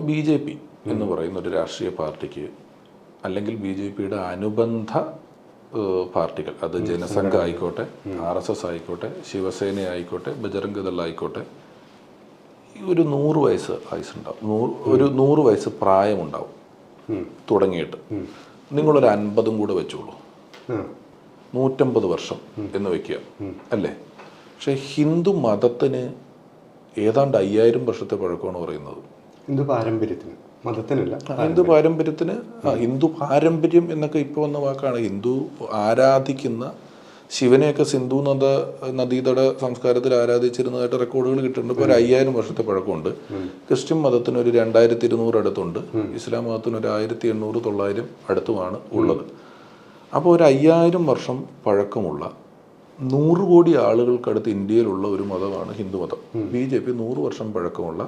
BJP എന്ന് പറയുന്ന ഒരു രാഷ്ട്രീയ പാർട്ടിക്ക് അല്ലെങ്കിൽ BJPയുടെ അനുബന്ധ പാർട്ടികൾ, അത് ജനസംഘ ആയിക്കോട്ടെ, RSS ആയിക്കോട്ടെ, ശിവസേന ആയിക്കോട്ടെ, ബജറംഗ് ദൾ ആയിക്കോട്ടെ, ഒരു 100 വയസ്സ് ആയുസുണ്ടാവും, ഒരു 100 വയസ്സ് പ്രായമുണ്ടാവും തുടങ്ങിയിട്ട്. നിങ്ങളൊരു 50 കൂടെ വെച്ചോളൂ, 150 വർഷം എന്ന് വെക്കുക അല്ലേ. പക്ഷെ ഹിന്ദു മതത്തിന് ഏതാണ്ട് 5000 വർഷത്തെ പഴക്കമാണ് പറയുന്നത്. ഹിന്ദു പാരമ്പര്യത്തിന്, മതത്തിനല്ല, ഹിന്ദു പാരമ്പര്യത്തിന്. ഹിന്ദു പാരമ്പര്യം എന്നൊക്കെ ഇപ്പോൾ വന്ന വാക്കാണ്. ഹിന്ദു ആരാധിക്കുന്ന ശിവനെയൊക്കെ സിന്ധു നദീതട സംസ്കാരത്തിൽ ആരാധിച്ചിരുന്നതായിട്ട് റെക്കോർഡുകൾ കിട്ടുന്നുണ്ട്. ഇപ്പോൾ ഒരു 5000 വർഷത്തെ പഴക്കമുണ്ട്. ക്രിസ്ത്യൻ മതത്തിന് ഒരു 2200 അടുത്തുണ്ട്. ഇസ്ലാം മതത്തിന് ഒരു 1800 900 അടുത്തുമാണ് ഉള്ളത്. അപ്പോൾ ഒരു 5000 വർഷം പഴക്കമുള്ള 100 കോടി ആളുകൾക്കടുത്ത് ഇന്ത്യയിലുള്ള ഒരു മതമാണ് ഹിന്ദുമതം. BJP 100 വർഷം പഴക്കമുള്ള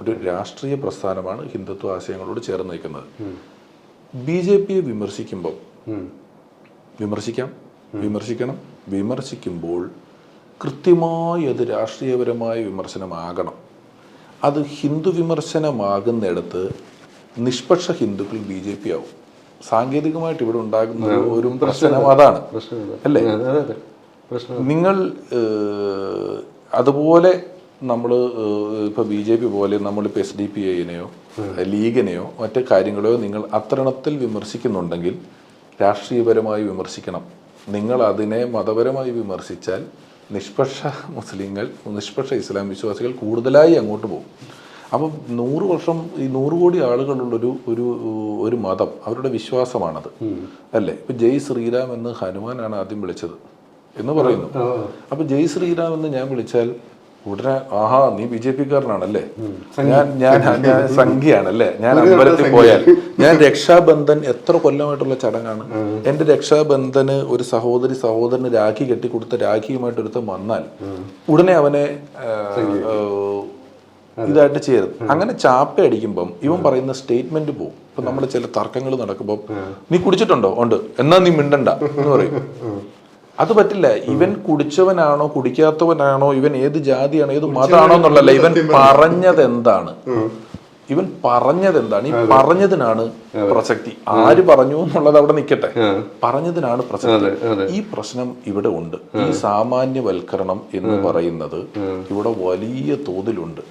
ഒരു രാഷ്ട്രീയ പ്രസ്ഥാനമാണ് ഹിന്ദുത്വ ആശയങ്ങളോട് ചേർന്ന് നിൽക്കുന്നത്. BJPയെ വിമർശിക്കുമ്പോൾ വിമർശിക്കുമ്പോൾ കൃത്യമായി അത് രാഷ്ട്രീയപരമായ വിമർശനമാകണം. അത് ഹിന്ദു വിമർശനമാകുന്നിടത്ത് നിഷ്പക്ഷ ഹിന്ദുക്കൾ BJP ആവും. സാങ്കേതികമായിട്ട് ഇവിടെ ഉണ്ടാകുന്ന ഒരു പ്രശ്നം അതാണ് അല്ലേ. നിങ്ങൾ അതുപോലെ നമ്മൾ ഇപ്പോൾ BJP പോലെ നമ്മളിപ്പോൾ SDPIനെയോ ലീഗിനെയോ മറ്റ് കാര്യങ്ങളെയോ നിങ്ങൾ അത്തരണത്തിൽ വിമർശിക്കുന്നുണ്ടെങ്കിൽ രാഷ്ട്രീയപരമായി വിമർശിക്കണം. നിങ്ങൾ അതിനെ മതപരമായി വിമർശിച്ചാൽ നിഷ്പക്ഷ മുസ്ലിങ്ങൾ, നിഷ്പക്ഷ ഇസ്ലാം വിശ്വാസികൾ കൂടുതലായി അങ്ങോട്ട് പോകും. അപ്പം 100 വർഷം ഈ 100 കോടി ആളുകളുള്ളൊരു ഒരു മതം, അവരുടെ വിശ്വാസമാണത് അല്ലേ. ഇപ്പം ജയ് ശ്രീരാം എന്ന് ഹനുമാനാണ് ആദ്യം വിളിച്ചത് എന്ന് പറയുന്നു. അപ്പം ജയ് ശ്രീരാം എന്ന് ഞാൻ വിളിച്ചാൽ ഉടനെ ആഹാ നീ BJPക്കാരനാണല്ലേ, ഞാൻ സംഖ്യയാണല്ലേ, ഞാൻ അമ്പലത്തിൽ പോയാൽ ഞാൻ രക്ഷാബന്ധൻ എത്ര കൊല്ലമായിട്ടുള്ള ചടങ്ങാണ്. എൻ്റെ രക്ഷാബന്ധന് ഒരു സഹോദരന് രാഖി കെട്ടിക്കൊടുത്ത രാഖിയുമായിട്ടൊരുത്തം വന്നാൽ ഉടനെ അവനെ ഇതായിട്ട് ചേരും. അങ്ങനെ ചാപ്പ അടിക്കുമ്പം ഇവൻ പറയുന്ന സ്റ്റേറ്റ്മെന്റ് പോകും. ഇപ്പൊ നമ്മുടെ ചില തർക്കങ്ങൾ നടക്കുമ്പോൾ നീ കുടിച്ചിട്ടുണ്ടോ, ഉണ്ട്, എന്നാ നീ മിണ്ടണ്ട എന്ന് പറയും. അത് പറ്റില്ല. ഇവൻ കുടിച്ചവനാണോ കുടിക്കാത്തവനാണോ, ഇവൻ ഏത് ജാതിയാണോ ഏത് മതമാണോ എന്നുള്ളല്ല, ഇവൻ പറഞ്ഞത് എന്താണ്, ഈ പറഞ്ഞതിനാണ് പ്രസക്തി. ആര് പറഞ്ഞു എന്നുള്ളത് അവിടെ നിൽക്കട്ടെ, പറഞ്ഞതിനാണ് പ്രസക്തി. ഈ പ്രശ്നം ഇവിടെ ഉണ്ട്. ഈ സാമാന്യവൽക്കരണം എന്ന് പറയുന്നത് ഇവിടെ വലിയ തോതിലുണ്ട്.